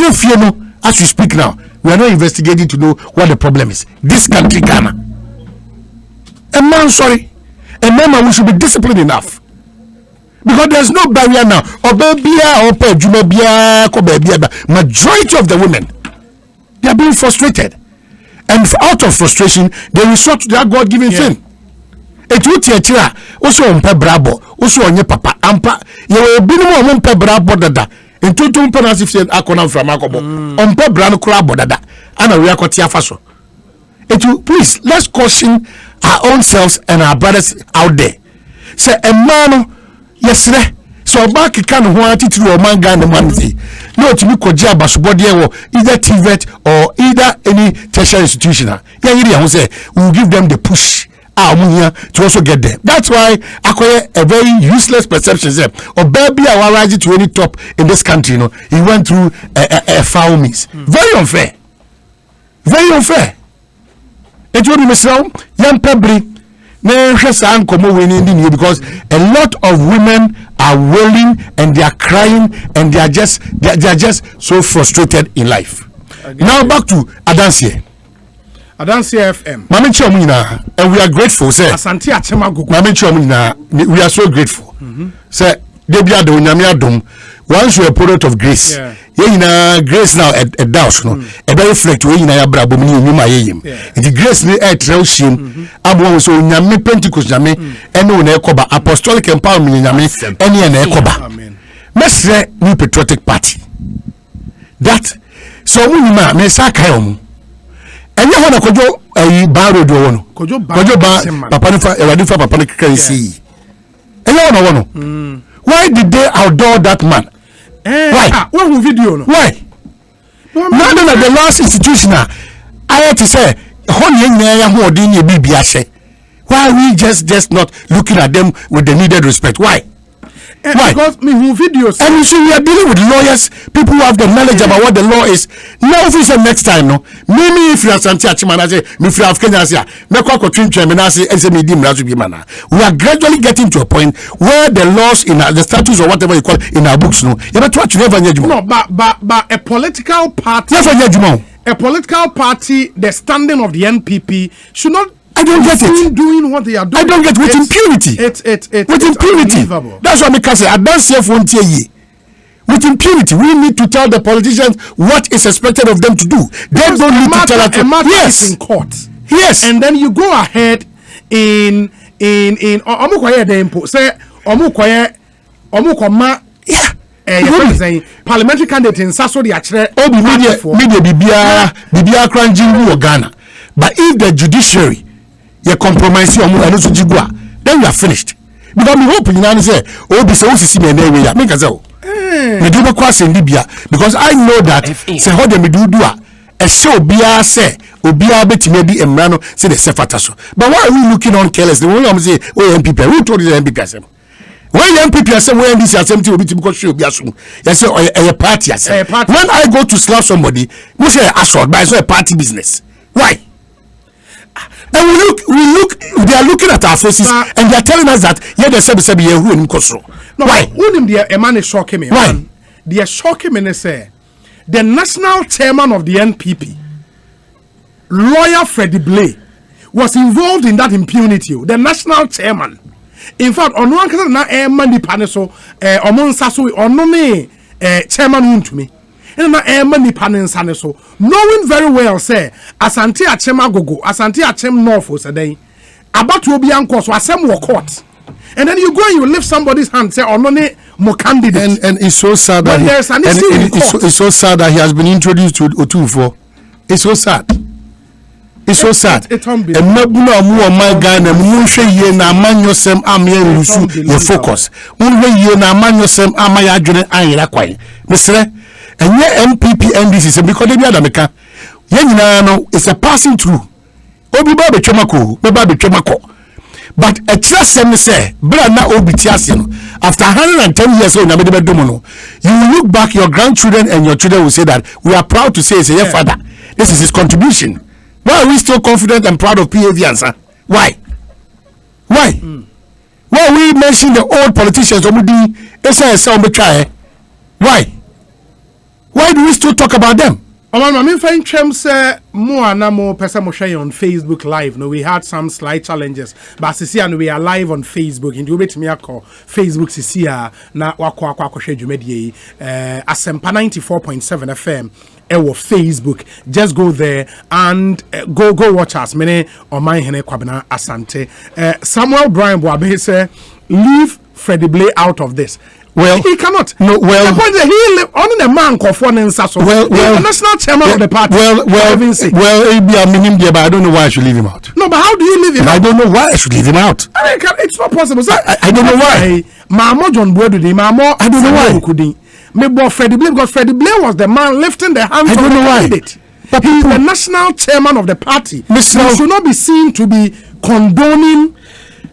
as we speak now, we are not investigating to know what the problem is. This country, Ghana. A man, we should be disciplined enough. Because there's no barrier now. Majority of the women, they are being frustrated. And out of frustration, they resort to that God-given thing. It would teach also on Pebrabo, also on your papa, Ampa, you will be no one Pebrabo dada. In two penalty said Akona from Akobo, on Pebrano Crabo dada, and a Riakotia Faso. It will please let's caution our own selves and our brothers out there. Say a man, yes, so back can want it to a man gun money. No, to me, Koja Basubodi either TVET or either any tertiary institution. Yeah, say we will give them the push. To also get there. That's why I call a very useless perception of baby our rising to any top in this country. He went through a foul means. Very unfair. Very unfair. It would be Mr. Young Pebri. Because a lot of women are wailing and they are crying and they are just so frustrated in life. Now back to Adansie. Adansie FM. Mami Chomina, and we are grateful, sir. Asante Achemago. Mami Chomina, we are so grateful. Sir, Debia do Nyamia dom. Once you are a product of grace, grace now at Daus, no, a very reflect way in a brabo, the grace ni a traushim, Abu so Yami Pentecost Yami, and no Nekoba, apostolic empowerment Yami, any an Ekoba. Mestre New Patriotic Party. That so we may sakayom. And you want to go a barrow do one. Kojo Papa Radifa Papa Kisi. And you want to why did they outdoor that man? Why? What video? Why? None of the last institution. I had to say, why are we just not looking at them with the needed respect? Why? Why? Because videos. And you see, we are dealing with lawyers, people who have the knowledge about what the law is. Now, if we say next time, no, maybe if you are Santi Achimana, if you have Kenya, we are gradually getting to a point where the laws in the statutes or whatever you call it in our books, no, but a political party, the standing of the NPP should not. I don't get it. Doing what they are doing. I don't get with impunity. It's with impunity. That's why I say I don't say for with impunity. We need to tell the politicians what is expected of them to do. They don't need to tell us. Yes, in court. Yes, and then you go ahead in parliamentary candidate in Sasso the media Bibia Kranjin Ghana. But if the judiciary you compromise then you are finished. Because we hope you say, because I know that say how they do a show Bia say Obia bet maybe Emrano say the Sefataso. But why are we looking on carelessly? When we say MPP, who told you the MPP? When the MPP say when this assembly will be because she will be assumed, you say a party. When I go to slap somebody, we say assault, but it's a party business. Why? And we look, they are looking at our faces and they are telling us that they say who in control. No, why? Who the man is shocking me? Why? They are shocking me. Say the national chairman of the NPP, lawyer Freddie Blay, was involved in that impunity. The national chairman. In fact, on one case, na money paneso, on saso, on no me chairman to me. And na money panen so knowing very well say Asante Achem agogo Asante Achem north say then about to be anko so asem wo court and then you go and you lift somebody's hand say onone mo candidate and it's so sad that it's so sad that he has been introduced to Otunfo. It's so sad. It's so sad. It's unbelievable. And no my Ghana munhwe ye na amanyosem amye rusu your focus. Munhwe ye na amanyosem amaya adwene anyira kwan. Mesre and your MPP NDC because they be adameka. It's a passing through. Obi ba be twemako, be ba be twemako. But a trust them say, na obitiasino. After 110 years old, you will look back, your grandchildren and your children will say that we are proud to say, say, yeah, father, this is his contribution. Why are we still confident and proud of PAV answer? Why? Why? Why we mention the old politicians? Why? Why do we still talk about them? I mean, find Trumps more na more person share on Facebook Live. No, we had some slight challenges, but see, and we are live on Facebook. And you bet me call Facebook see na wako share jumedi Asempa 94.7 FM. Facebook, just go there and go watch us. Many on my hene kwabena asante. Samuel Bryan Boabe say leave Freddie Blay out of this. Well, he cannot. No, well, the point is he live on the man cofone in Sasso. Well, the national chairman of the party. But I don't know why I should leave him out. No, but how do you leave him out? I don't know why I should leave him out. I mean, it's not possible. So, I don't know why. Mamo John Boydudi, Mamo. I don't know why. Maybe Freddie Blay, because Freddie Blay was the man lifting the hands of the candidate. But he is the national chairman of the party. He should not be seen to be condoning.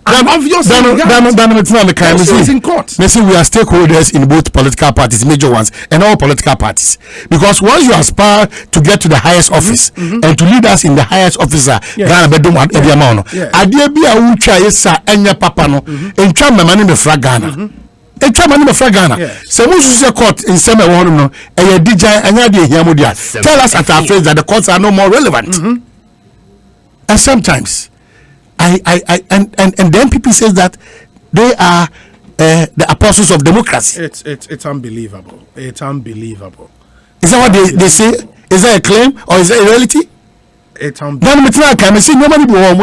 Obviously, it's in court. Listen, we are stakeholders in both political parties, major ones, and all political parties. Because once you aspire to get to the highest office and to lead us in the highest officer, Ghana bedroom at every amount. Idea be a ucha yesa enya papa no, and chama mani me fra Ghana. And chama mani me fra Ghana. So we should court in some one no, and your DJ and your dear tell us at our face that the courts are no more relevant. And sometimes. And then people say that they are the apostles of democracy. It's unbelievable. It's unbelievable. Is that what they say? Is that a claim or is that a reality? It's unbelievable. Then I say nobody will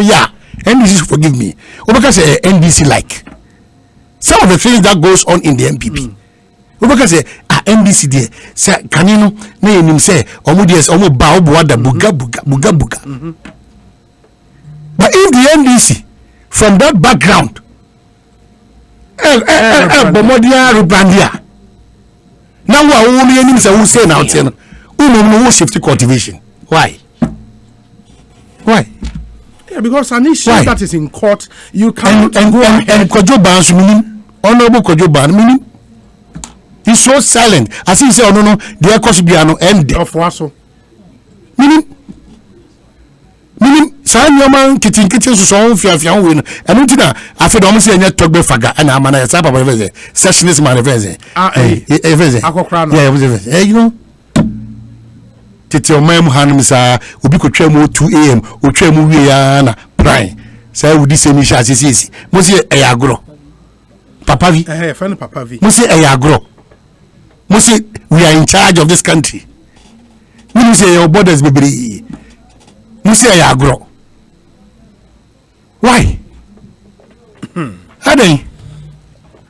NDC forgive me. Because NDC like some of the things that goes on in the MPP. Because NDC there say can you know name say omudies omu ba obuada buga. But if the NDC, from that background, Bomodia Rubandia, now we are only enemies who say now, who shift cultivation. Why? Yeah, because an issue that is in court, you cannot go ahead. And Kojo Ban's meaning, Honorable Kojo Ban meaning, he's so silent. As he said, no, the Ekosibiano end of Waso. Meaning, Sanyaman kitchen so fiafia win and untina after the almost any talk faga and amana sapa secessionist manifest you know tete o mam hanum sa obi ko twam 2 am o twam wi ya na prime say we dis emi sha sisi mo se agro papa vi friend papa vi mo se agro mo se we are in charge of this country we say your borders be mo se agro. Why?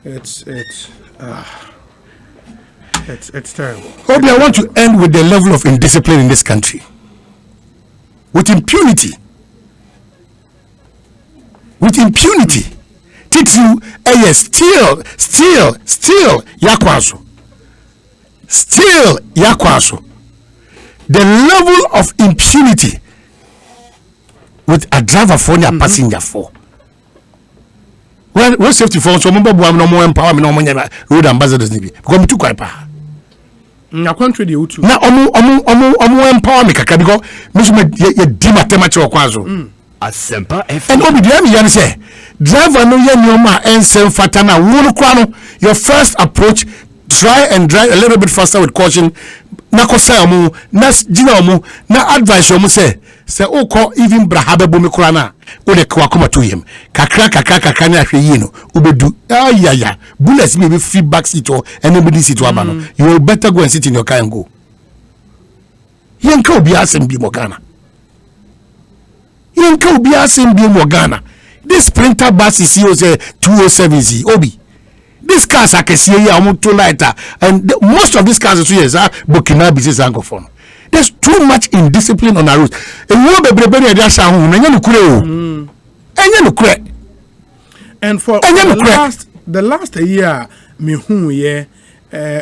It's terrible. Obi, I want to end with the level of indiscipline in this country. With impunity. Takes you still yakwaso. The level of impunity with a driver for a passenger for. Well, safety for so no more empowerment no more road ambassadors nibi. Because me too quite pa. Na country dey utu. Na omo empower me kaka because me so ye di matematic okwazo. Asempa FM. And obi dey me yan say driver no ye nyoma ensem fata na wonu kwa no your first approach try and drive a little bit faster with caution. Na kosa omo na gina omo na advice omo say oko even brahabe bomi kurana o de kwa koma to him kakra na hwe yi no obedu ayaya bullets be feedback seat or anybody seat aba no you better go and sit in your car and go yenka obi asem bi mo Ghana this sprinter bus is here say 207Z obi these cars are kesi here amoto lighter and most of these cars are Burkina business angle for. There's too much indiscipline on our roads. And for the last year,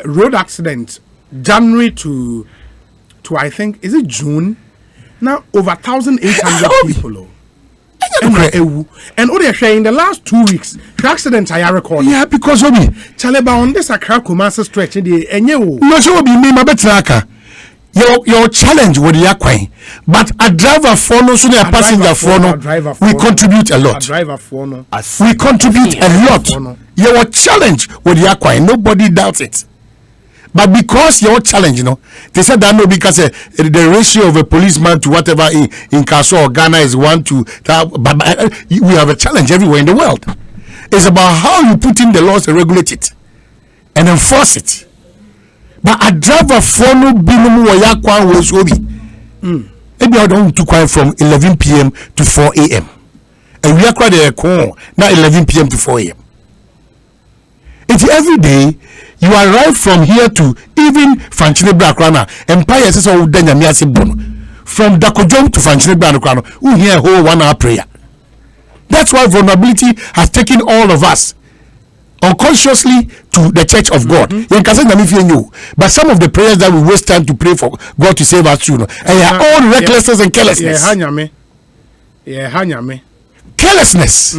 road accident, January to I think, is it June? Now over 1,800 people. And all they're saying in the last 2 weeks, the accidents are recorded. Yeah, because of me. Chaleba on this Accra Kumasi stretch, no, so be me, my better. Your challenge with the aquine, but a driver for no sooner a passenger for no, we contribute a lot. We contribute a lot. Your challenge with the aquine, nobody doubts it. But because your challenge, they said that no, because the ratio of a policeman to whatever in Kaso or Ghana is 1 to that. But we have a challenge everywhere in the world. It's about how you put in the laws and regulate it and enforce it. But a driver for no binumu or yakwan was obi. Maybe I don't to from 11 p.m. to 4 a.m. And we are quite now 11 p.m. to 4 a.m. It's every day you arrive from here to even Fanchine Brakrana Empire says oh then from Dakojom to Fanchine Brakrana who hear a whole 1 hour prayer. That's why vulnerability has taken all of us unconsciously to the church of God. But some of the prayers that we waste time to pray for God to save us, and all recklessness and carelessness. Carelessness.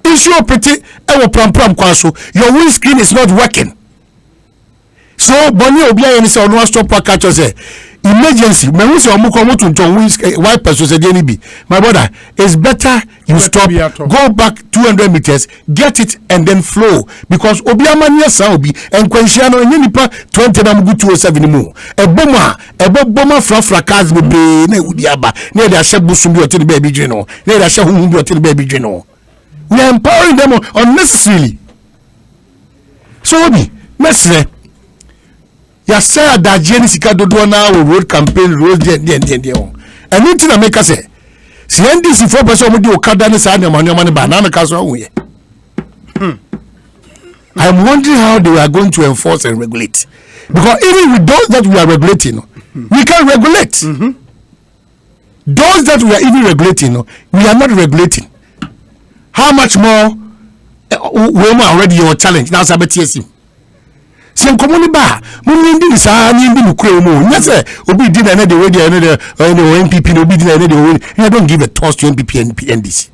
Issue pretty your windscreen is not working. So Bonnie Obia and so no stop catch say emergency. My brother, it's better you stop, go back 200 meters, get it and then flow. Because Obiama near Saudi and Quenchiano and Unipa 20 Namugu 207 more. A bomber from Fracas will be near the Shabusumbu to the baby general, near the Shahumbu to the baby general. We are empowering them unnecessarily. So, Mestre, you said that Jenny Sikado road campaign, road, and anything I make us say, see, NDC 4% of the Okada Sanya Money Banana Castle. I'm wondering how they are going to enforce and regulate. Because even with those that we are regulating, we can regulate. Those that we are even regulating, we are not regulating. How much more women already your challenge now sabetiesi sem komuni ba mun ndi sa ni ndi nukure mu nyase obi di na the radio and the NPP no obi di na the I don't give a toss to NPP and NDC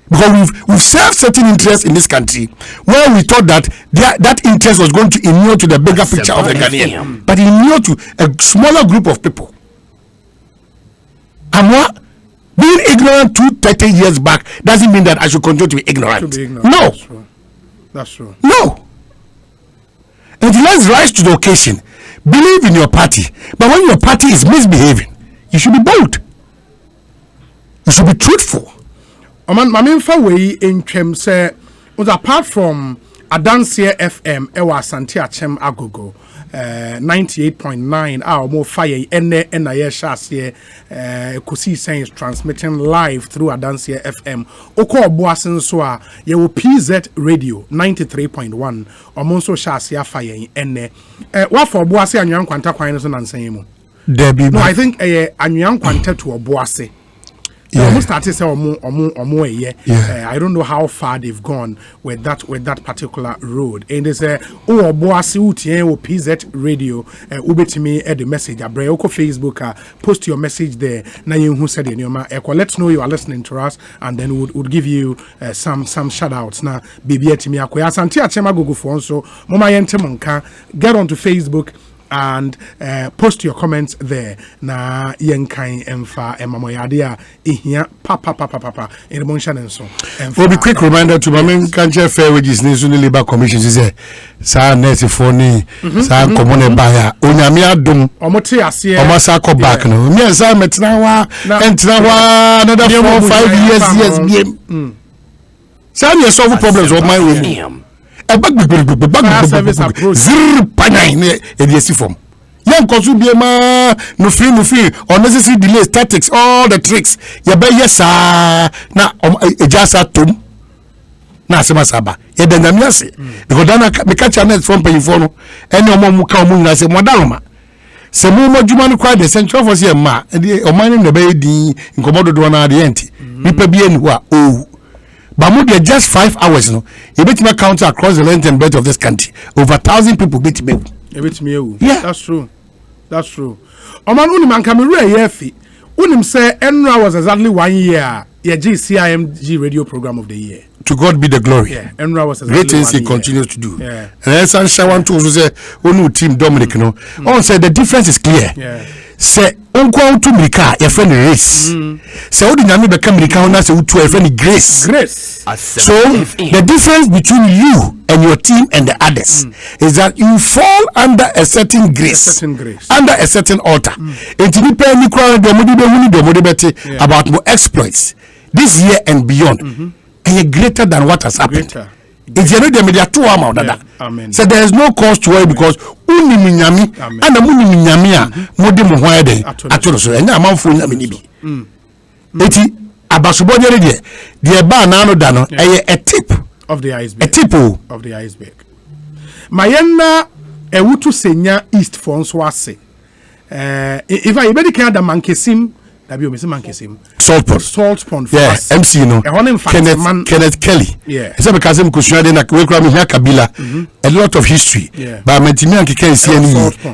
because we've served certain interests in this country where we thought that that interest was going to inure to the bigger picture of the Ghanaian, but inure to a smaller group of people. And what? Being ignorant 30 years back doesn't mean that I should continue to be ignorant. No. That's true. No. And let's rise to the occasion. Believe in your party. But when your party is misbehaving, you should be bold. You should be truthful. My main way in Chem say was apart from Adansia FM, Ewa Santi Achem Agogo. 98.9 our more fire and Ekosiisen is transmitting live through Adansia FM. Oko Boasen Soa, ye will PZ Radio 93.1 or Monso Shasia fire and what for Boase and Young Quanta Quines and Ansaymo? No, I think a young Quanta to a Boase. Yeah. Almost started say or more yeah. I don't know how far they've gone with that particular road. And they say oh Boasi Utien or PZ Radio ubetimi the message abre oko Facebook post your message there. Na you who said in your let's know you are listening to us and then would give you some shout outs na bibi etimi akoya asante achema gogo for so mama yente monka get onto Facebook and post your comments there na yenkan emfa emamoyade ihia papa in motion and so will be quick reminder to my main country fair wages national labor commission say sa nurse for ni sa common buyer onyame adom omote ase omasa ko back no me sa metina wa another 4-5 years biem sa you solve problems of my way zero panai edisi form yan kosu biema no free unnecessary delays tactics all the tricks ya be yesa na ejasa tom na asema saba ya danyam yase because dana me catch net from pay for no ene omo ka omo nyase modaloma se mu madwuma no kwa the central force ya ma omani ne be di nkomodo do na de enti nipa bi eni ho a but they just 5 hours, you bet me count across the length and breadth of this country. Over 1,000 people bet me. Yeah, that's true. That's true. Oman uniman kamera yefi. Unim say Enra was exactly 1 year. Yeah, GCIMG radio program of the year. To God be the glory. Yeah, Enra was exactly great things he continues to do. Yeah. And then Sansha want to say, "Onu team Dominic, On said the difference is clear. Yeah. say unko to America your friend race say odi nyame be ka America na say utu your friend grace so the difference between you and your team and the others is that you fall under a certain grace, under a certain altar entini pe ni kwa do modi be huni do modi beti about more exploits this year and beyond and greater than what has happened. If you know the media too amount that. So there is no cause to worry because uni minyami and the muni minyamia modi mo hwa de atoro so enya amanfo nyame ni bi. Eti abasubo de the ba na no da no a tip of the iceberg. A tip of the iceberg. Mayena ewutu senya east for nso ase. If I be the da mankesim Dabi o mankesim. Salt pond. Yeah, MC no. Kenneth Kelly. Yeah. Esa because him kusua de na we kura me hia Kabila. A lot of history. Yeah. But mentimi ankeka see any.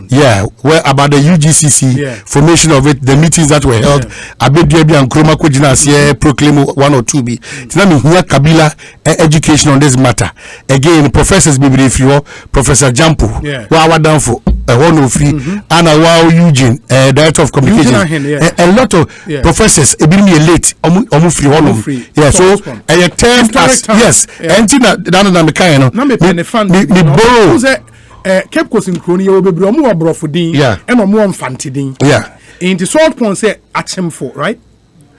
Yeah, where about the UGCC formation of it, the meetings that were held. Abedua bi Nkrumah ko gina ase proclaim 1 or 2 bi. Tina me hia Kabila education on this matter. Again, professors be if you Professor Jampo. Wa wadan for one of free and wow Eugene, director of communication. A lot of professors be late free one of so a term yes entina na me kan no me borrow kept costing crony you be omo abrofo din e no mo mfante din in the salt pond say achem for right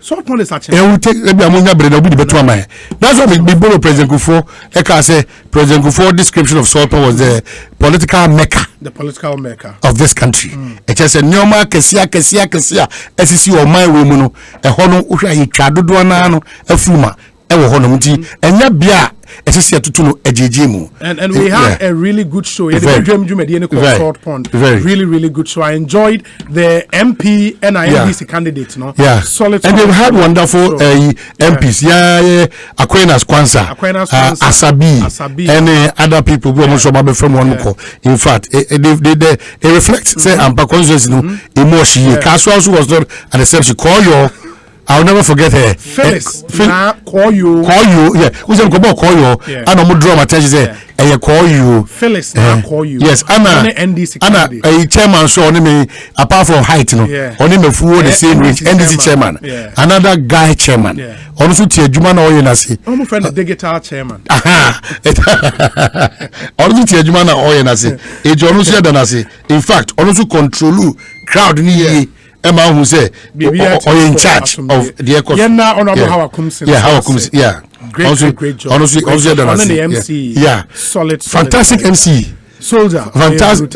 salt pond is achem we take maybe amonya bread obi beto am that's what me borrow President Kufo e ka say President Kufo description of salt pond was the political mecca of this country it just a nyoma kesia esisi o man we mu no e ho no uhwa yi twa dodo na no afuma e wo ho no mti enya bia esisi atutu no ejeje mu and we had a really good show Salt Pond really good show. I enjoyed the MP and INDC candidates solid and they've had wonderful MPs Aquinas Kwanza Asabi and other people who almost from one in fact they reflect say ampa constituency no emotion Kaswa also was not an exception. Call your I'll never forget her. Phyllis. Call you. Yeah. Who's going to call you? And I'm draw my attention. Say, I call you. Phyllis. Call you. Yes. Anna. A chairman show on me. Apart from height, no. Only me full the same range. NDC chairman. Another guy chairman. Also, Tia Jumana Oyenasi. I'm a friend of digital chairman. Also, Tia Jumana Oyenasi. A Jonusia Danasi. In fact, also control crowd ni. Emma who say or in charge of the Ekosiisen. Great job. Honestly, the MC. Solid. Fantastic MC. Soldier. Fantastic.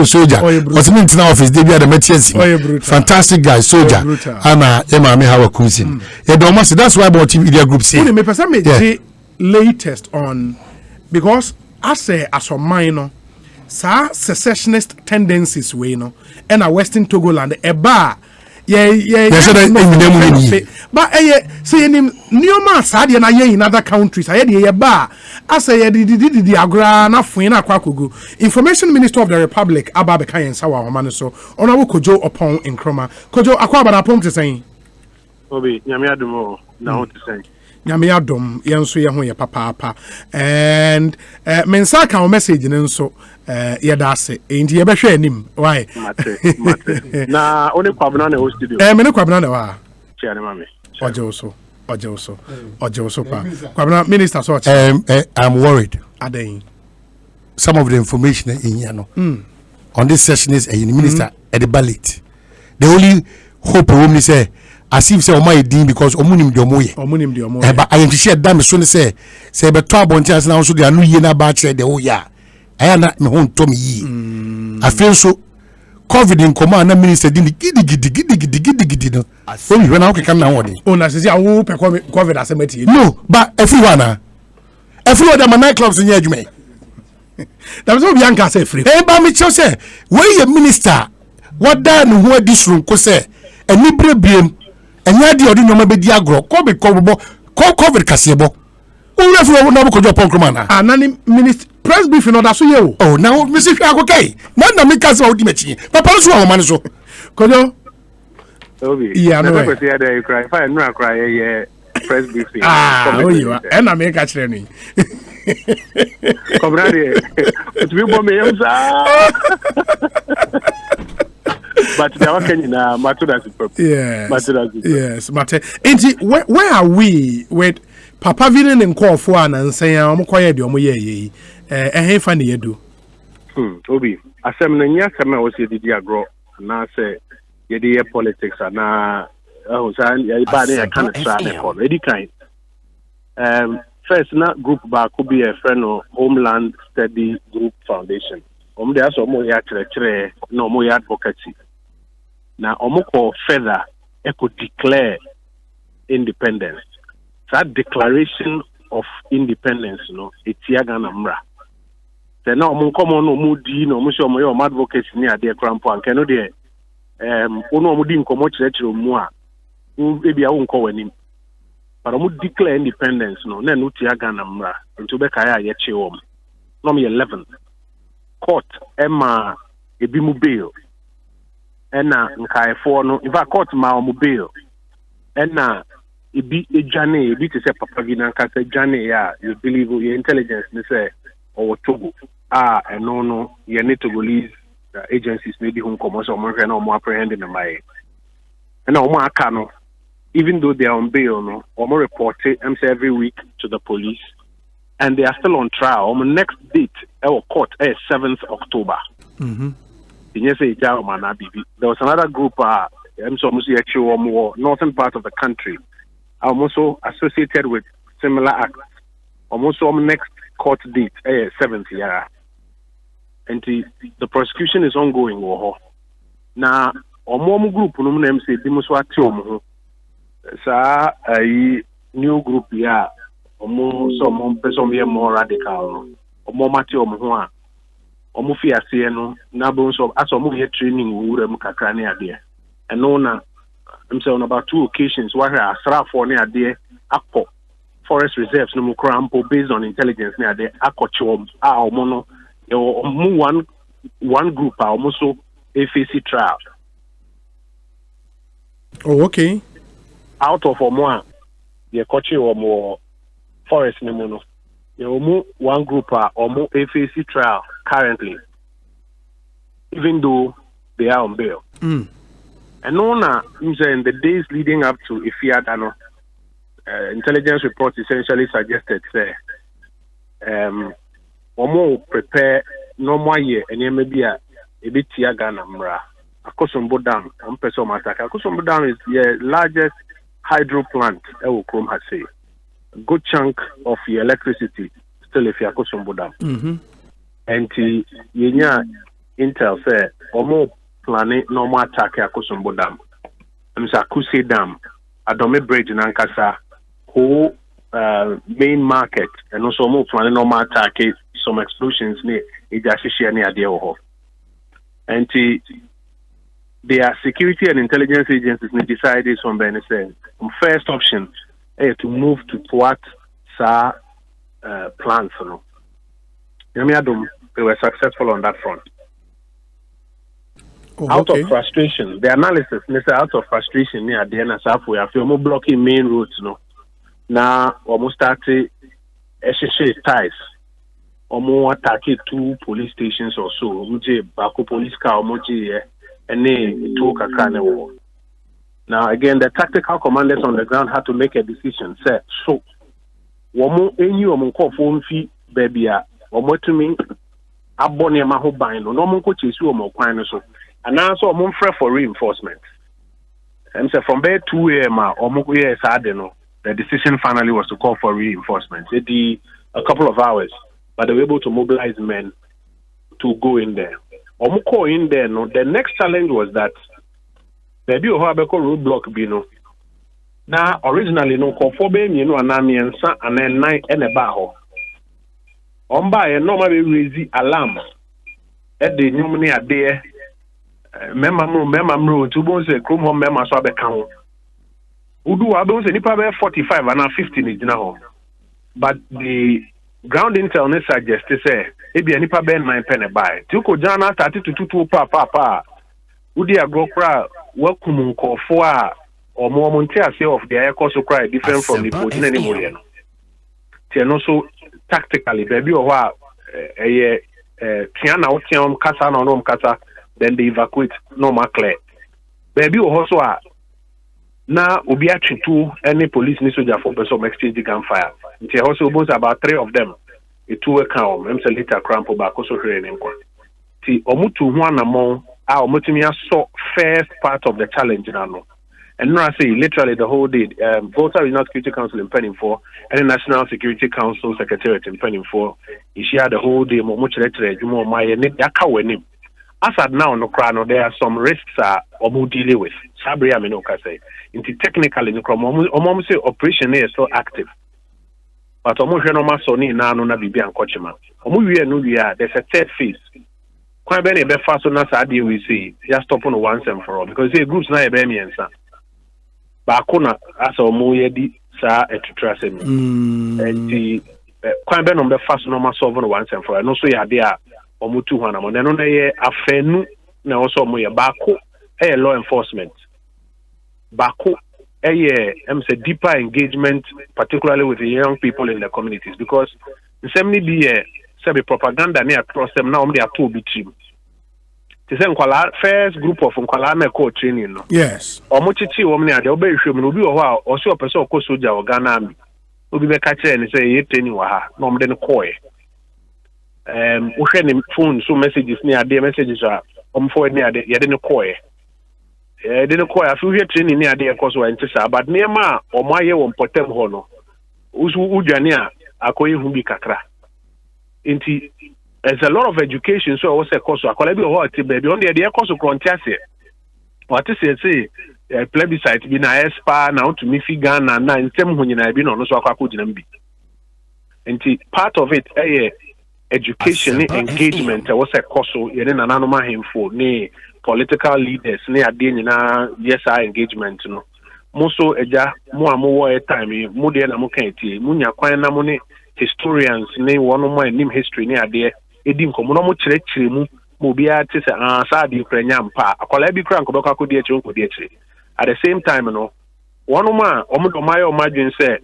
Soldier. What's meant in office? They be at the Metiensi. Fantastic guy, soldier. Anna Emma me how Kumsin. That's why about media group say. Latest on because I say as a minor. Secessionist tendencies we no and a Western Togoland a bar but say him new man sad in other countries I had a bar I say the agra na fuina kwakugu Information Minister of the Republic Ababe Kayen Sawa Omaniso Honorable Kojo Oppong Nkrumah Kojo akwaba na pom te saying Obi nyame adumo na ho te saying nyame adom yenso ye ho ye papa and mensa ka message nso ye da ase enti ye behwe anim why mate na oni kwabna na ho studio me ne kwabna na wa chiare mame oje oso pa kwabna minister so I'm worried aden some of the information in here no on this session is a minister at the ballot the only hope we say as if say o my din because omunim de omoye but I am share dam so ne say be to abontia na so de anu ye na ba kire de o ya aya na me ho ntom yi I feel so COVID in command na minister din gidi no so we when I can na wodi o na say awu pe COVID asemati no but everyone the night clubs in here adwuma that was obi anka say free ba me che say we minister what da no ho adi suru ko say ani brebrem anya di odi nyoma be di agro COVID kasebo ura fu na Kojo Oppong Nkrumah na anani minister press briefing order so ye o oh now me se hwa akokai na me kase odi mechi papa so ho man so Kojo Obi yeah no we say dey cry fa no cry ye press briefing oyiwa na me ka kire ni Cobrade, tu viu bom mesmo? But they are working in Matudas. Yes, Mate. Where are we with Papa Vinin and call for and saying, I'm quiet, your moye, and funny you do. Obi, I said, Nanya was the Diagro, and I say, the politics are now, I can't say, already kind. First, not group back could be a friend of Homeland Study Group Foundation. There's no more advocacy. Now, Omoko further, could declare independence. That declaration of independence, it's Yagana Mra. Then now, Moncomo no moody, no Musho, advocacy near their grandpa, and cannot there. Ono Mudin Comoch Moa, maybe I won't call him. But I would declare independence, no, then Utiagana Mra, and to Bekaya Yetchom. Number 11. Court, Emma, Ebimu bail. Ena nkai for no in fact court ma mobile ena ibi ejane ibi to say papa gi na nka say jane ya you believe your intelligence ni say or Togo no you need Togolese agencies maybe home commerce or more apprehending them by and no more aka no even though they are on bail no or more reported every week to the police and they are still on trial on the next date our court is 7th October. There was another group, northern part of the country, also associated with similar acts. Almost next court date, 7th year. And the prosecution is ongoing. Now, group, new group, more radical, more Omufi asieno na bonso aso here training wura mu kakra ne ade eno na on about 2 occasions where asra for ne ade akọ forest reserves no mu krampo based on intelligence ne ade akọchom omo no one group almost FAC trial. Oh, okay. Out of omo ye kochi omo forest ne mu no one group omo FAC trial currently, even though they are on bail. And in the days leading up to Ifiadano, intelligence reports essentially suggested omo prepare no more year and maybe a bit Tiagana Mra. Ekosombo Dam, Ekosombo Dam is the largest hydro plant Ekosombo has say. A good chunk of your electricity still if you Ekosombo Dam. And yenya intel say omo planning normal attack Ekosombo Dam. Kuse Dam, Adome Bridge in Ankasa, whole main market, and also more planning normal attack some explosions near Ijashishi near the and their security and intelligence agencies decided on Benin. First option to move to what plans. They were successful on that front. Out of frustration, the analysis, out of frustration, near the end of we have more blocking main roads. Now, almost started ties. More attacking 2 police stations or so. Bako police car, and now again, the tactical commanders on the ground had to make a decision. Say, so, any phone fee, baby, to me, abonne maho bind, no one could chase you more quine so. And now, so I'm for reinforcement. And so from there 2 a.m., the decision finally was to call for reinforcement. It did a couple of hours, but they were able to mobilize men to go in there. Omuko in there, no. The next challenge was that the roadblock bino. Now originally no call for and then 9 and a baho. Omba normally raise alarm at the nominee are there. Memamro to bones a chrome home mema so become. Udu adons any probably 45 and 15 is now. But the ground intel suggests to say ebi anipa ben 9 penny buy. Tuko jana 30 to 22 pa. Udi agrokra welcome nkofo a omo monte ase of the Ekoso cry different from the Putin anymore. No so tactically baby or what tiana otiam kasa na no kasa then they evacuate normal clear baby also now obi atwetu any police ni soldier for person exchange gunfire. Nti also almost about 3 of them. It two account them say later crampo back so hwere ne nkwa. Ti omutu ho anamon a omutimi aso first part of the challenge na no. And no I say literally the whole day Volta Regional Security Council in Penning 4 and the National Security Council Secretariat in Penning 4 he shared the whole day mo chere adwuma my ne yaka wani. As at now no cry no there are some risks omu dealing with. Sabri am no ka say. Into technically no omu say operation is so active. But omu hwe no ma so ni na no na bibi ankochema. Omu wie no wie there's a third phase. Kwan be na be fa so na sa dey we say just stop on once and for all because say groups na e be miensa. Ba ko na asa omu ye di sa etutra se mi. Enti kwan be no be fa so no ma solve no once and for all. No so ya dey a omu tu hwana mo no na ye afenu na also omu ye ba ko law enforcement. Ba ko say deeper engagement, particularly with the young people in the communities, because in some be say propaganda near across them now they are too big team. They say first group of na ko training no. Yes. Omochichi omni ade obe hwem no bi wo ha o se opese ko soldier o Ghana army. Obi be ka kire ni say ye training wa ha no omde no koye. Wo hwe ni phone so messages ni ade messages a omfo ni ade ye de no koye. Didn't quite a few training near the Ekosiisen and Tisa, but near ma or my year on Potem Hono. Ujania, Akoy Humbi Kakra. Inti, there's a lot of education, so I was a course. I call it a baby on the idea course of Contessi. What is it say? Plebiscite been a spa now to me Ghana and 9 when I've been on so I couldn't be. Inti, part of it, education engagement, I was a course, you didn't anonymous him for me. Political leaders ne ade nyina yes our engagement no muso eja mu amowo time mu de na mu kan tie mu nya kwan na mu ne historians ne wono mo anim history ne ade edi nkomo no mu kyerɛkyerɛ mu bi a te sɛ sa ade kranya mpa akola bi kran ko bɛkɔ akodi akyi ko di akyi at the same time no wono ma omo do maye o madwen sɛ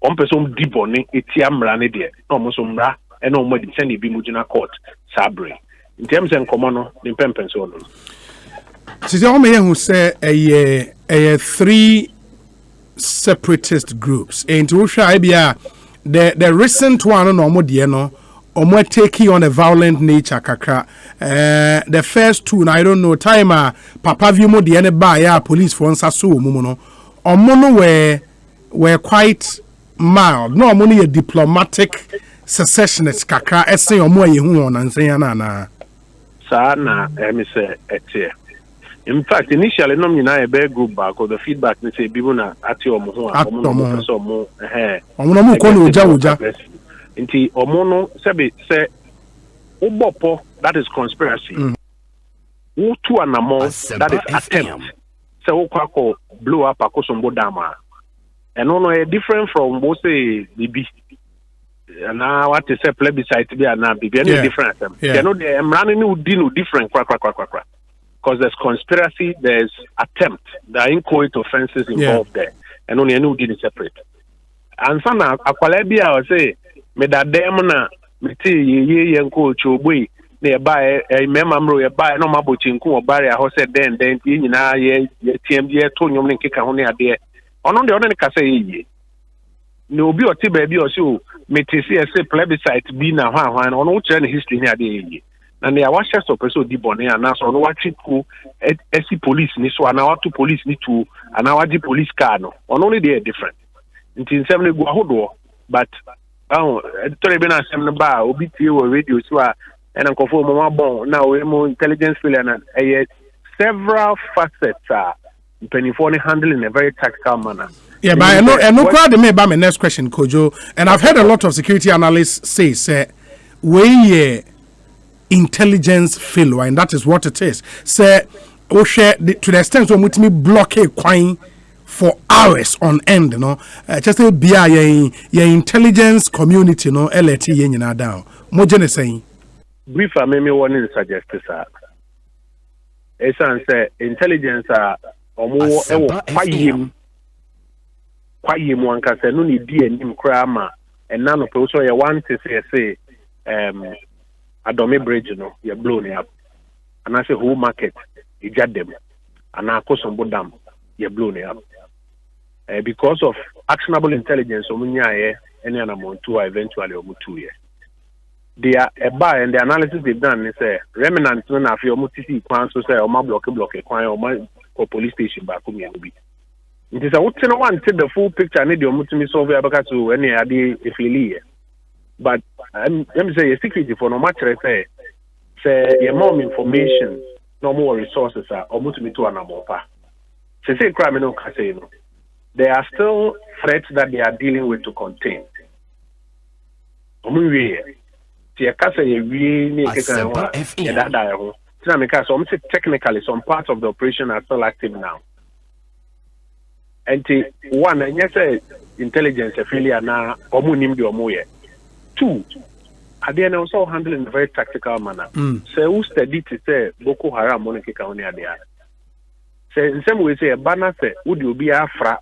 on person di bone etia mra ne de na omo so mra e na omo di sɛ ne bi mu gina court sabre. In terms of common, in Pempenson. Who say a 3 separatist groups. And to Russia, the recent one no more dieno, or more taking on a violent nature, kakra. The first 2, I don't know, timer, Papa Vimo diene by police for Sasu Mumono, or mono were quite mild. No money a diplomatic secessionists, kakra, essay or more you and say, na. Sana, say etie. In fact, initially, no me na a big group back or the feedback me say people na ati omo ho omo so mo omo mo ko no uja nti omo no say obopo that is conspiracy. Who to anamo that is attempt. Say wo kwako blow up akosombo dama. And no different from what say bibi. Now what is a plebiscite be na bibi any different them. You know they am running no different because there's conspiracy, there's attempt, there are inchoate offenses involved there, and only any did separate. And some akwalebia I say me that dem na me ti ye nko chobwe nearby a memamro ye buy no mabochi nko obare a ho said then nyina ye TMD to nyom ne keka ho ne ade ono de ono ne kasa ye no obi oti ba bi o so me ti say plebiscite bi na hwan ono wo kire ne history ne ade ye na ne awashe so person di bone ana so no watchi ku esi police ni so ana watu police ni tu ana waji police car no ono ne dey different nti nsem ne gu ahodo but editor be na nsem ne ba obi tie wo radio so a ena nkofo mo mabon na we mo intelligence failure na several facets penny handle in a very tactical manner. Yeah, but I know crowd me about my next question, Kojo, and I've heard a lot of security analysts say we intelligence failure, and that is what it is. Say to the extent of me block a coin for hours on end, you know, just be your intelligence community, you know, LT yen down. Mojene saying. Brief, I may want to suggest this. Say intelligence kwayim wanka say no ni di anim krama and none of also you want to say Adome bridge no you blow ne up and I say whole market you got them and Akosombo Dam, you blown it up. Because of actionable intelligence, Omunya, any amount to eventually Omu 2 years. They are a buy and the analysis they've done is a remnant of your mutisi quan so say or my block or police station back home. It is a what one take the full picture and your mutimi solve to any idea if you but let me say a security for no matter say your more information, no more resources are or mutimi to an amopa. Say criminal casino. There are still threats that they are dealing with to contain. Technically, some parts of the operation are still active now. And one, and yes, intelligence failure now, two, are they also handled in a very tactical manner. So, who studied to say Boko Haram Monarchy County are there? So, in some way, say a banner say, would you be Afra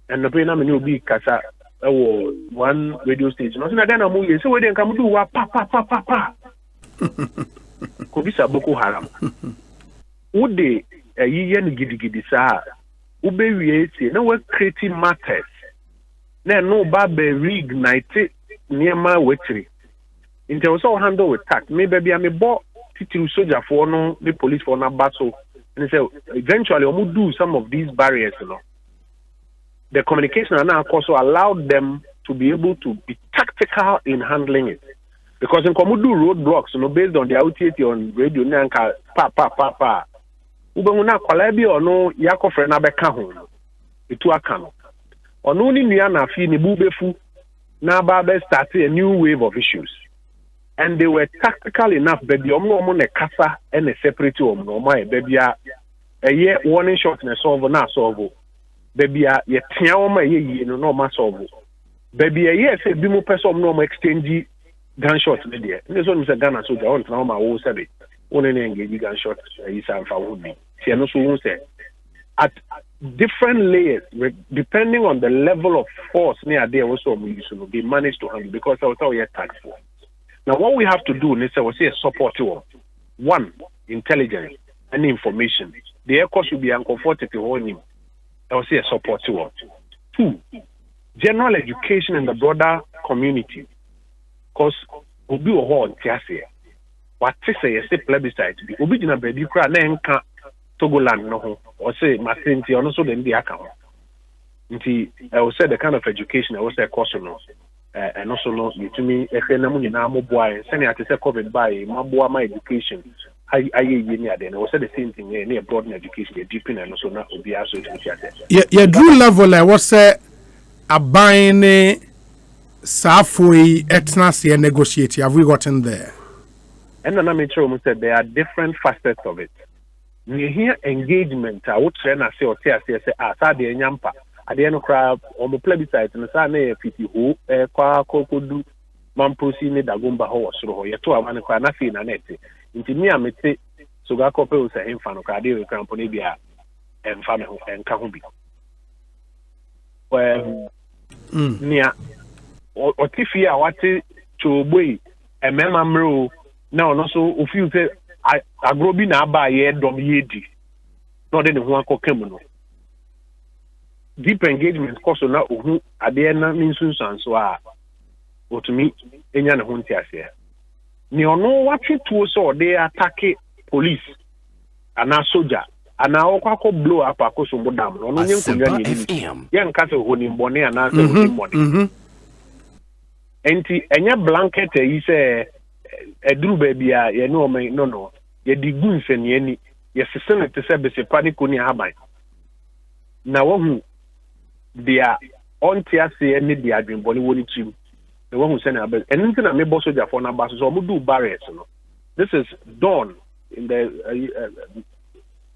and the Pena will be Casa. One radio station. No, then I'm moving. So we didn't come do what pa. Could be Boko Haram. Would they a year giddy sa? Ube we say no we're creating matters. No babe reignite near my wetry. Into also handle with tact. Maybe I'm a bought to soldier for no the police for no battle. And so eventually we do some of these barriers, you know. The communication and also allowed them to be able to be tactical in handling it. Because in Komudu roadblocks, you know, based on the OTT on radio, Nanka, pa. Ubanguna Kwalabi or no Yako Frenabeka home. Itu akano. On only Niana Fi Nibubefu, Nababe started a new wave of issues. And they were tactical enough, baby, a casa and a separate baby, a year warning shot and a solve na solve. Baby, ye tiaoma ye no masolve. Baby, a year say bimu person no exchange gunshots media. This one is a gun so the on my own sabi. Only engage gunshots is for would be. See, no so say at different layers, depending on the level of force near there also they managed to handle because I was all tax for. Now what we have to do is say support to one, intelligence and information. The air cost should be uncomfortable on him. I will say a support to. Two, general education in the broader community. Because Obi Oho Tiasia, what to say a plebiscite, Obi Dina Baby Cra Nenka Togoland no, or say Masinti, or also the account. I will say the kind of education I will say course no, and also no, you to me, if you're not more boy, sending at the COVID by my education. I will say the same thing near broaden education, deepen and also not be also yeah, Drew level, I was say a buying Safui ethnicity negotiate. Have we gotten there? And then I said there are different facets of it. We hear engagement, I would train I say or say, Sadia Yampa, at the end of crowd on the plebiscite and the Sane Fiti who, Kwa Kokodu, Mampusi, Dagumba horse, or Yato, and nothing and it. Into me, I may say, so Gako will say, Infano, Cardio, Camponibia, and Fano, and Kahumbi. Well, near or Tifia, what to boy, a memamro, now, also, if you say, I grow be now by a dom yedi, not any one cocamono. Deep engagement, course, or not who at the end means and so are, or to me, any other hunter here. You know what it was, or they attack police and a soldier and now blow up a Kosombo Dam. No, young castle who in Bonnet and answer money. And your blanket is a drew baby, you know, no, ye digoons and yenny, yes, Senate to say, panic on your habit. Now, they are on Tiasi and they have been Bollywood team. The one who sent a bell, and anything I may also for numbers, so we do barriers. You know, this is dawn in the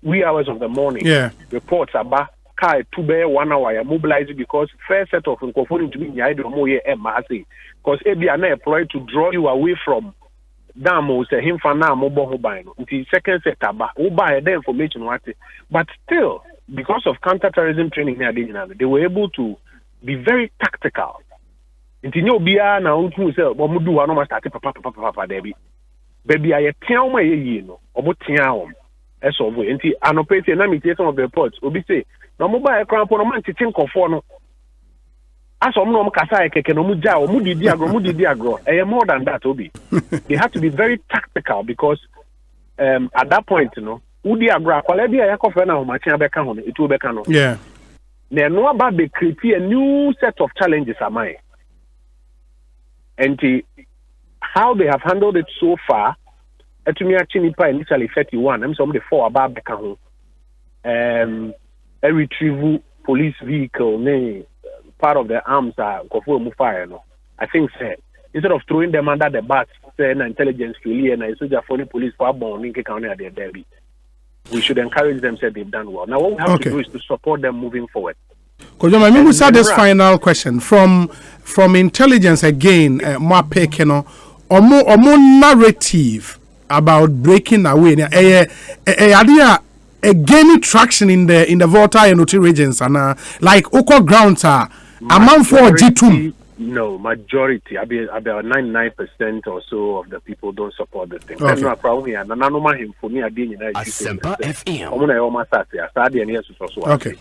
wee hours of the morning. Yeah, reports about car 2 bear 1 hour mobilized because first set of conforming to be I don't know because AB are employed to draw you away from Damo say him for now mobile mobile. Until second set about who buy the information what, but still because of counterterrorism training they were able to be very tactical. Inti nyo bia na untu se bo mudu wa no ma start papa Debbie. Baby I tell my ye no obo tia as of way. And I know pay some of the reports. Obi say, no mobile crown for a man to think of one. As of no Kasai Keke no Muja or Mudi Diagro, more than that, Obi. They have to be very tactical because at that point, Udi Agra, Qualabia Yakofena, Machina Becano, it will becano. Yeah. They know about the create a new set of challenges, am I? And how they have handled it so far, to me, actually, initially 31, I'm some of the 4 about Becano. A retrieval police vehicle, part of the arms are fire. I think, say, instead of throwing them under the bus, say, an intelligence failure and a soldier for the police for born in County at their dairy. We should encourage them, say they've done well. Now, what we have to do is to support them moving forward. Kojoma, maybe we start this final question from intelligence again. Mapekeno, or more narrative about breaking away. Idea gaining traction in the Volta and Oti regions and like Oko grounds are a man for G2. No, majority, about 99% or so of the people don't support the thing. Okay. Okay.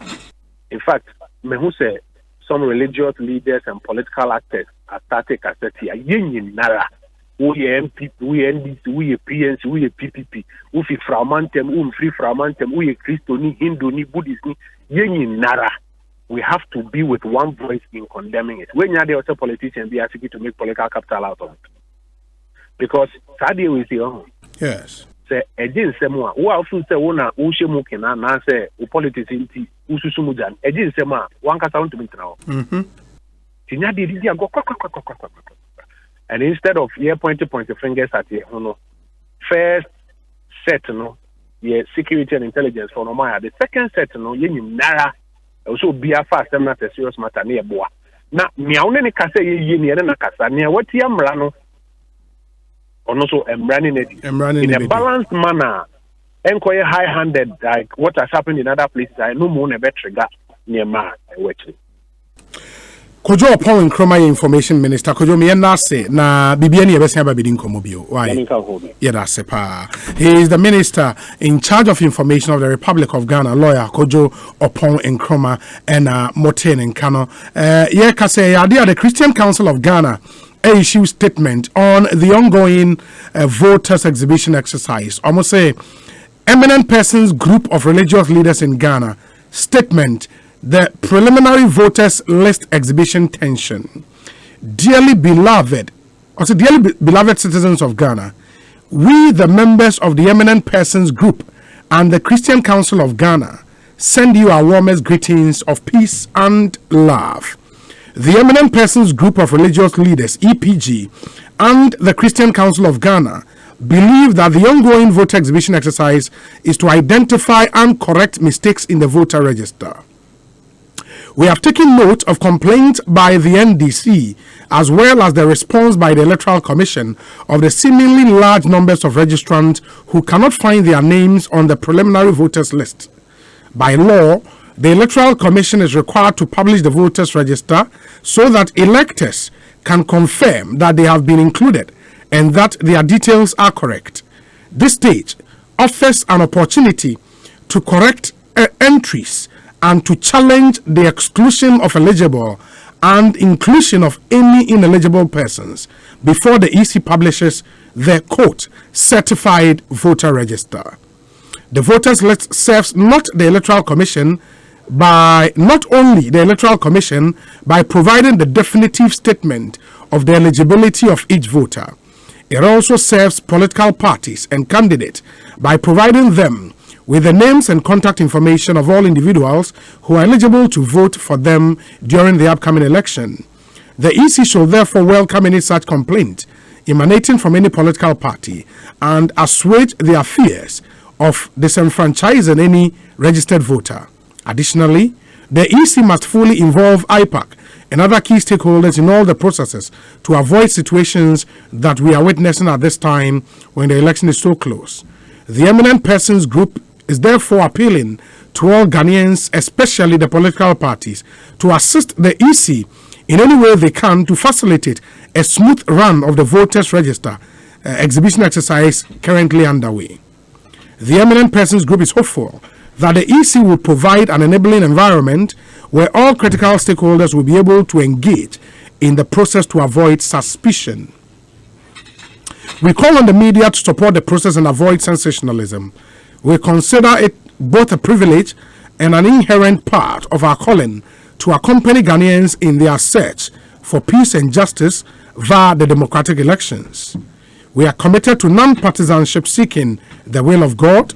In fact, me say some religious leaders and political actors are starting to say, nara. We MP, we NDC, we PNC, we PPP, we framantem, we free framantem, we Christian, Hindu, Buddhist, nara. We have to be with one voice in condemning it. When you're the other politicians, be asking to make political capital out of it. Because Saturday we say, yes. Say, again, Semua, who also say, Wona, Ushemukin, and say, politicians, Ususumujan, again, Sema, one can sound to me now. And instead of point the fingers at you, first set, security and intelligence for Nomaya. The second set, nara. Also be a fast and not a serious matter near Boa. Now, Miaune Cassa near the Casa, near what Yamrano, or also running it in a balanced manner, enquire high handed like what has happened in other places. I know more a better got near Ma, actually. Kojo Oppong Nkrumah information minister Kojo me na say na bibia ne yebesa ba bidin komobio why yeah that's pa he is the minister in charge of information of the Republic of Ghana lawyer Kojo Oppong Nkrumah and Moten Nkano yeah ka say the Christian Council of Ghana issue statement on the ongoing voters exhibition exercise almost say eminent persons group of religious leaders in Ghana statement the preliminary voters list exhibition tension. Dearly beloved citizens of Ghana, we the members of the eminent persons group and the Christian Council of Ghana send you our warmest greetings of peace and love. The eminent persons group of religious leaders, EPG, and the Christian Council of Ghana believe that the ongoing voter exhibition exercise is to identify and correct mistakes in the voter register. We have taken note of complaints by the NDC as well as the response by the Electoral Commission of the seemingly large numbers of registrants who cannot find their names on the preliminary voters list. By law, the Electoral Commission is required to publish the voters register so that electors can confirm that they have been included and that their details are correct. This stage offers an opportunity to correct entries and to challenge the exclusion of eligible and inclusion of any ineligible persons before the EC publishes the quote certified voter register. The voters list serves not only the Electoral Commission by providing the definitive statement of the eligibility of each voter. It also serves political parties and candidates by providing them with the names and contact information of all individuals who are eligible to vote for them during the upcoming election. The EC shall therefore welcome any such complaint emanating from any political party and assuage their fears of disenfranchising any registered voter. Additionally, the EC must fully involve IPAC and other key stakeholders in all the processes to avoid situations that we are witnessing at this time when the election is so close. The eminent persons group is therefore appealing to all Ghanaians, especially the political parties, to assist the EC in any way they can to facilitate a smooth run of the voters register exhibition exercise currently underway. The Eminent Persons Group is hopeful that the EC will provide an enabling environment where all critical stakeholders will be able to engage in the process to avoid suspicion. We call on the media to support the process and avoid sensationalism. We consider it both a privilege and an inherent part of our calling to accompany Ghanaians in their search for peace and justice via the democratic elections. We are committed to non-partisanship, seeking the will of God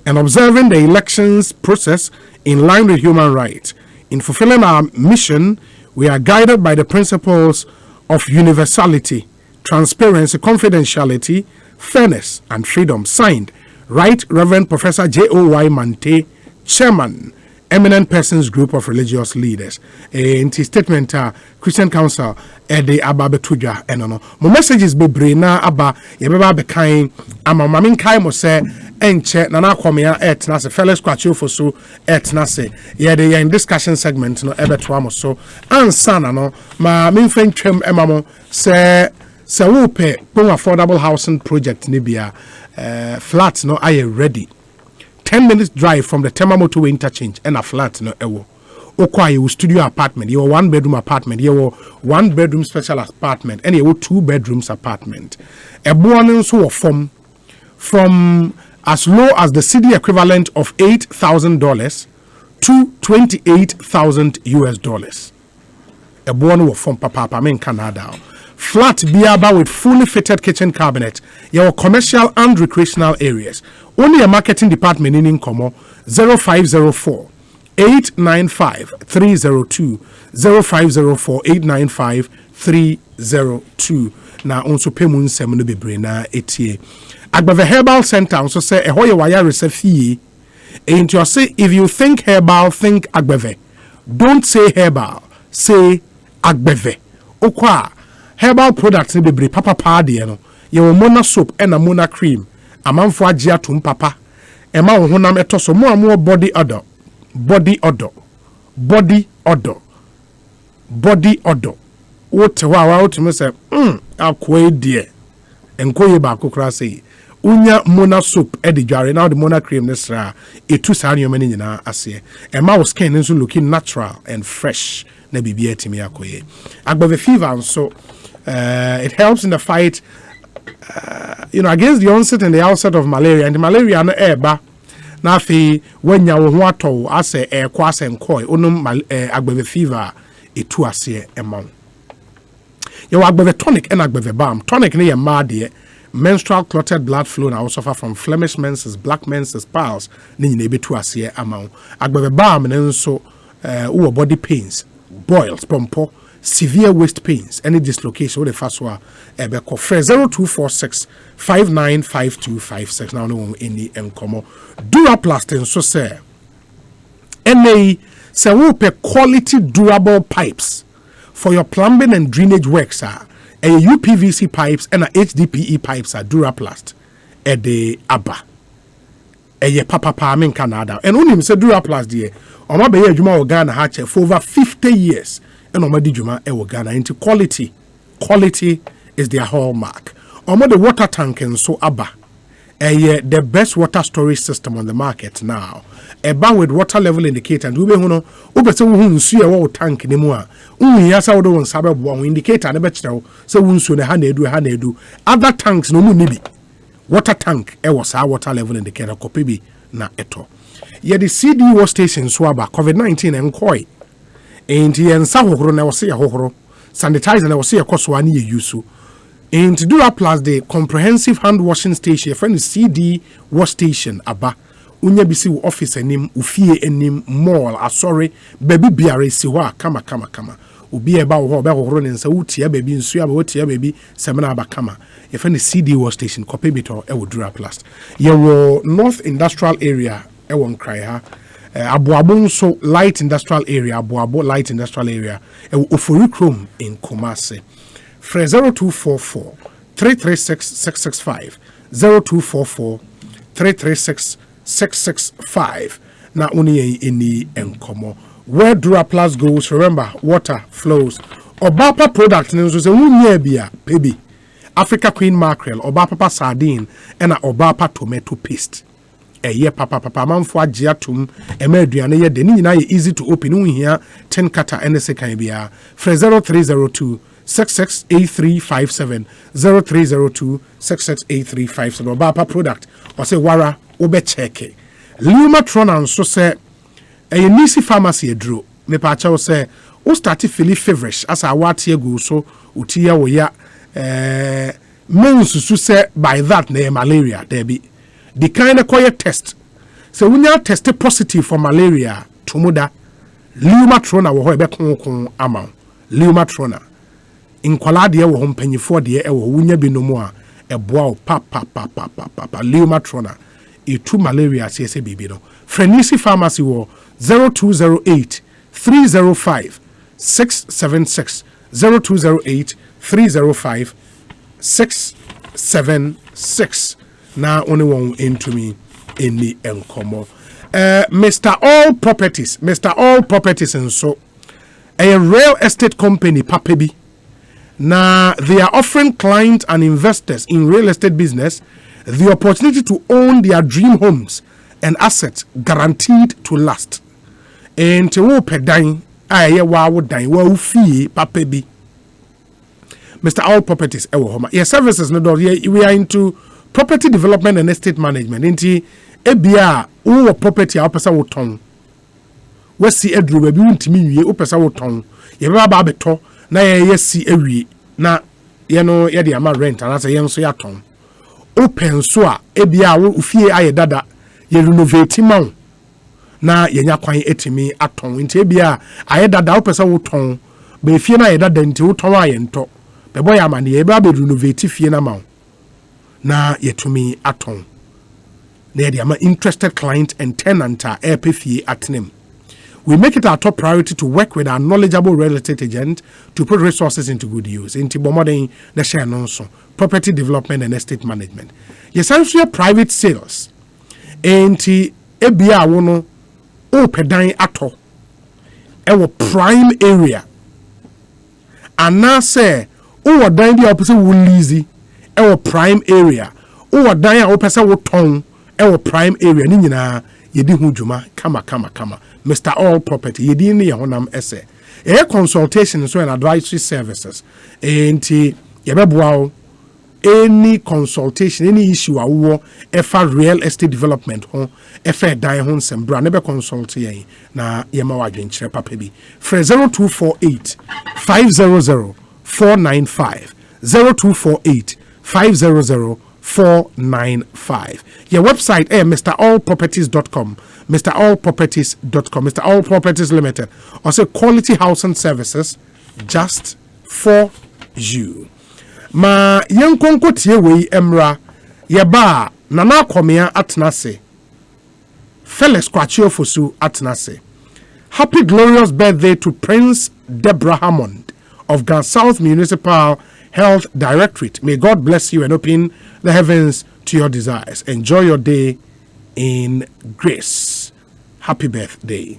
and observing the elections process in line with human rights. In fulfilling our mission, we are guided by the principles of universality, transparency, confidentiality, fairness, and freedom. Signed, Right Reverend Professor J.O.Y. Mante, Chairman, Eminent Persons Group of Religious Leaders. In his statement, Christian Council, Ede Ababe Tuja, enono. My messages be brina aba, yebeba be kind, ama mamin kai mo se, enche, nana kwamia et nase, fellow scratch for so, et nase. Yede in discussion segment, no, ebe tuamo so, ansana no, ma min friend chem emamo, se wupe, pung affordable housing project nibia, flats no, aye ready. 10 minutes drive from the Tema Motorway interchange and a flat no ewo. Okwa you studio apartment, you 1 bedroom apartment, you 1 bedroom special apartment, and you 2 bedrooms apartment. A buonin so from as low as the city equivalent of $8,000 to $28,000. A buonin from Papa men Canada. Flat biaba with fully fitted kitchen cabinet, your commercial and recreational areas. Only a marketing department in Nkomo 0504 895 302 0504 895 302. Now also payment seminar be brena etie. Agbave Herbal Center also say a hoye wire resefi. And you say if you think herbal, think Agbave. Don't say herbal, say Agbave. Okwa herbal products ni bebre papa pa de no. Ye mona soap and a mona cream. Amanfo agye atom papa ema wo honam etoso mo amo body odor what wa utime se akwa die enkoye ba kokra sei unya mona soap e de dware now the mona cream this etu sa nyoma ni nyina ase ema wo skin nso looking natural and fresh na bibia timi akoye agbave fever so it helps in the fight against the onset and the outset of malaria, and the malaria no eba na fi when ya wo ho ato ase ekwa ase nkoi onum agbeve fever etu ase emon ye agbeve tonic and agbeve balm. Tonic ne ye made menstrual clotted blood flow na suffer from Flemish menses, black menses, piles ne nyina betu ase amount. Agbeve balm ne nso wo body pains, boils, pompo, severe waist pains, any dislocation with the first one, Ebeko Fre 0246 595256. Now, no any encomo. Duraplastin, so say, NA, say, we pay quality durable pipes for your plumbing and drainage works, a UPVC pipes and a HDPE pipes are Duraplast, the ABBA. Ye papa pa in Canada. And only say Duraplast, dear, or my baby Juma Ghana hatcher for over 50 years. And Omadi Juma Ewo Ghana into quality. Quality is their hallmark. Omo the water tank and so abba. The best water storage system on the market now. Eba with water level indicator and ube hono ube se wo nsu e wo tank ni mu a unhu ya sa wo do nsa bebo wo indicator na be kire se wo nsu ne ha na edu other tanks no mu ni bi water tank e wo sa water level indicator kopi bi na eto ye the CDO station so aba COVID-19 enkoi enti yensa hohoro na wo se hohoro sanitizer na wo se ekoso ani ye yusu enti Duraplast the comprehensive hand washing station friend CD wash station aba unya bisi wo office enim ufie enim mall asori baby biare si ho kama obi eba wo be hohoro ne nsa wutia baby nsu aba wutia baby semina aba kama ye friend CD wash station copy bito e wo Duraplast ye wo North Industrial Area e wo nkrai ha Aboabo so light industrial area Aboabo light industrial area e wo Ofori Chrome in Kumasi. 0244 336 665 0244 336 665 na uni any enkomo where Duraplast goes remember water flows Obapa product nso se wunya bia baby Africa Queen Mackerel, Oba Papa Sardine, and Oba Papa Tomato Paste. A year Papa Manfo Giatum, a Medriana, ye Denina easy to open here, 10 kata NSA Canibia, Fre 0302 668357 0302 668357 Oba Papa product, or say Wara, Obe Cheke. Lumatron and so say, a Nisi pharmacy drew. Me pacha say, o started feeling feverish as I wat here go so, utia wo ya, mensusu say by that name malaria, there be. The kind of quiet test. So when you test positive for malaria, tumuda, Lumatrona wo ho kon ama. Lumatrona. In kwalade wo ho mpanyifo de e wo wunya bi no mu a eboa pa. Lumatrona. E tu malaria se bibi no. Frenisi pharmacy wo 0208 305 676 0208 305 676. Now only one into me in the encomo. Mr. All Properties and so a real estate company papebi. Now they are offering clients and investors in real estate business the opportunity to own their dream homes and assets guaranteed to last. And to open dine, I would dine well fee papebi. Mr. All Properties, your services no we are into property development and estate management. Inti ebia wo property a opesa wo ton. We si edru we bi untimi wie opesa wo ton. Ye ba ba beto na ye si ewie na ye no ye de ama rent and say ye nso ya ton. Open so a ebia wo fie aye dada ye renovate ma na ye nya kwan etimi aton. Inti ebia aye dada opesa wo ton. Be fie na ye dada nti wo ton aye nto. Be boy amane ye ba be renovate fie na ma. Na yetumi aton. Na the interested client and tenant are fee at name. We make it our top priority to work with our knowledgeable real estate agent to put resources into good use. Into bomoding the share nonso, property development and estate management. Essentially private sales. Enti ebia wono o pedan ato. Ewo prime area. Anase o dan di opposite wo leasy. Our prime area. O dan a opesa wo ton our prime area ni nyina yedi hu dwuma kama. Mr. All Property yedi ni ye honam ese. Consultation so and advisory services. Enti ye beboa any consultation any issue a wo efa real estate development ho efa dan ho nsembra na be consult ye na ye ma wadwenkyere papa bi. 0248 500 495 0248 500-495. Your website mrallproperties.com. mrallproperties.com. Mr. All Properties Limited. Also quality housing services just for you. Ma yankonko tie we emra yeba nana komea atnase. Felix Kwachio Fosu atnase. Happy glorious birthday to Prince Deborah Hammond of Gan South Municipal Health Directorate. May God bless you and open the heavens to your desires. Enjoy your day in grace. Happy birthday.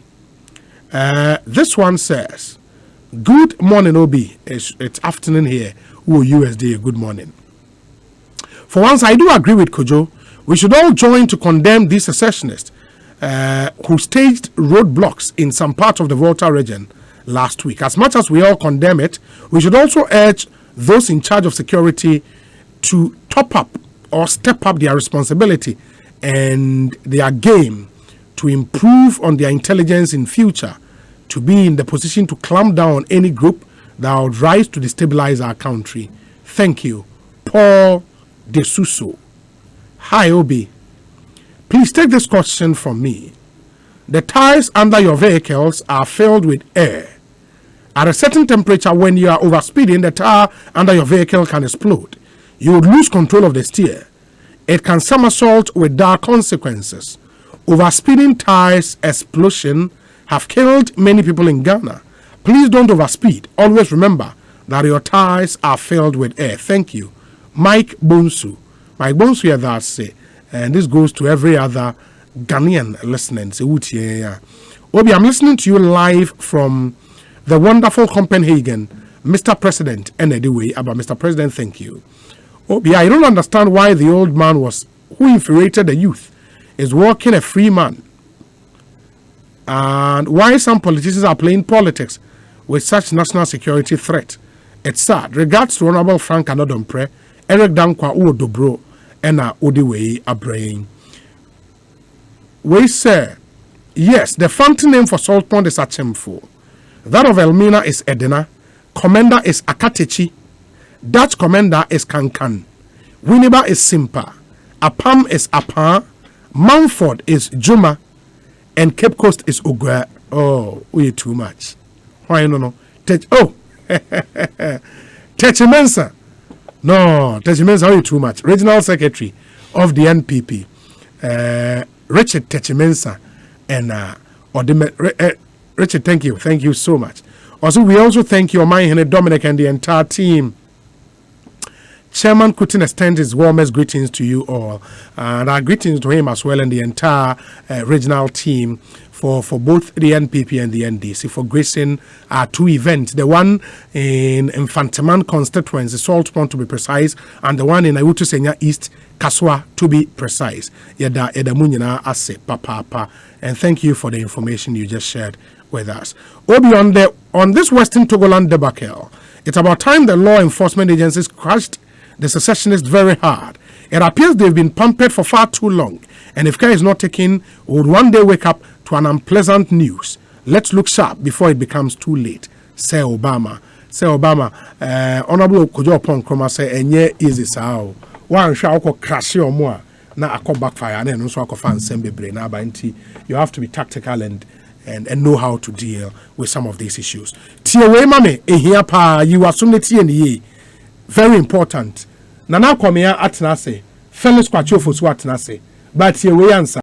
This one says, good morning, Obi. It's afternoon here. Oh, USD, good morning. For once, I do agree with Kojo. We should all join to condemn these secessionists who staged roadblocks in some parts of the Volta region last week. As much as we all condemn it, we should also urge those in charge of security to top up or step up their responsibility and their game to improve on their intelligence in future, to be in the position to clamp down on any group that would rise to destabilize our country. Thank you. Paul De Suso. Hi, Obi. Please take this question from me. The tires under your vehicles are filled with air. At a certain temperature, when you are overspeeding, the tire under your vehicle can explode. You would lose control of the steer. It can somersault with dire consequences. Overspeeding tires explosion have killed many people in Ghana. Please don't overspeed. Always remember that your tires are filled with air. Thank you. Mike Bonsu. Mike Bonsu here that say, and this goes to every other Ghanaian listening. Obi, I'm listening to you live from the wonderful Copenhagen, Mr. President, and anyway, about Mr. President, thank you. Obi, I don't understand why the old man who infuriated the youth is walking a free man. And why some politicians are playing politics with such national security threat. It's sad. Regards to Honorable Frank Anodompre, Eric Dankwa Uodobro, and Odiwei Abrain. We say, yes, the fountain name for Salt Pond is Achemfo. That of Elmina is Edina. Commander is Akatechi. Dutch commander is Kankan. Winneba is Simpa. Apam is Apa. Mumford is Juma. And Cape Coast is Ogwa. Oh, we too much. Why no? Techimensa. No, Techimensa, are too much. Regional Secretary of the NPP. Richard Techimensa. And Richard, thank you. Thank you so much. Also, we also thank your man, Dominic, and the entire team. Chairman Kutin extends his warmest greetings to you all. And our greetings to him as well and the entire regional team for both the NPP and the NDC for gracing our two events. The one in Infanteman constituency, Salt Pond to be precise, and the one in Awutu Senya East, Kaswa to be precise. Yeda Munyina Ase Papa. And thank you for the information you just shared with us. Obi, on this Western Togoland debacle, it's about time the law enforcement agencies crushed the secessionists very hard. It appears they've been pampered for far too long, and if care is not taken, we would one day wake up to an unpleasant news. Let's look sharp before it becomes too late. Say Obama. Honorable Oppong Nkrumah say enye easy sao. One shall crash your more. Na akọ backfire and then also akọ fan sembebre na ba nti. You have to be tactical and know how to deal with some of these issues. Tie we mame ehia pa you assume tie ni very important. Nana komia atena se. Felix kwacho fosu atena se. But tie we answer